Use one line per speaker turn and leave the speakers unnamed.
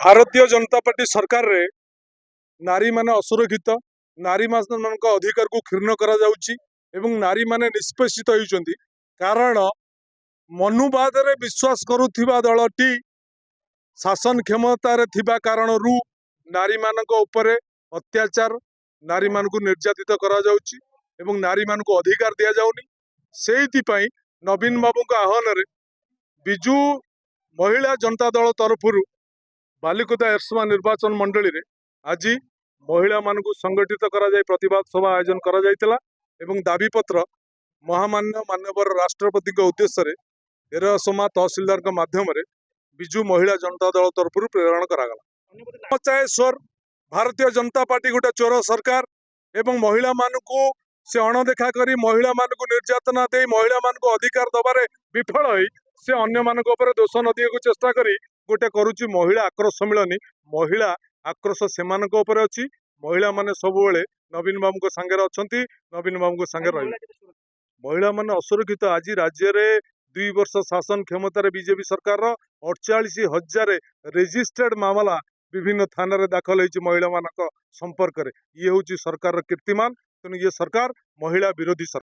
Bharatiya Janata party सरकार रे नारी माने असुरक्षित नारी मान अधिकार को क्षीर्ण करा जाउची एवं नारी माने निष्पेषित होइचंती कारण मनुवाद रे विश्वास करुथिबा दलटी शासन क्षमता रे थिबा कारणरू नारी मानक उपरे अत्याचार नारी मानक निर्यातित करा जाउची एवं नारी मानक अधिकार दिया जाउनी सेहिति पई नवीन बाबू का आह्वान रे बिजू महिला जनता दल तरफरु बालिकुदा एरसमा निर्वाचन मंडली रे आज महिला मानक संगठित करा जाय प्रतिवाद सभा आयोजन करा जायतिला एवं दाबी पत्र महामान्य मान्यवर राष्ट्रपति के उद्देश्य रे एरसमा तहसीलदार के माध्यम रे बिजू महिला जनता दल तरफरु प्रेरण करागला। चाहे स्वर भारतीय जनता पार्टी गोटे चोर सरकार एवं महिला मानक से अणदेखा करी महिला मानक निर्यातना दे महिला मानक अधिकार दबारे विफल होई से अन्य मानक ऊपर दोष न दिया चेष्टा करी गोटे करुची महिला आक्रोश सम्मिलन महिला आक्रोश सेमानक ऊपर अछि महिला माने सबुबेले नवीन बाबू सांगे अछंती नवीन बाबू सांगे रही महिला माने असुरक्षित आज राज्य रे 2 वर्ष शासन क्षमतार बीजेपी सरकार 48,000 रेजिस्टर्ड मामला विभिन्न थाना रे दाखल होइछि महिला मानक संपर्क रे ये होछि सरकार कीर्तिमान तेणु ये सरकार महिला विरोधी सरकार।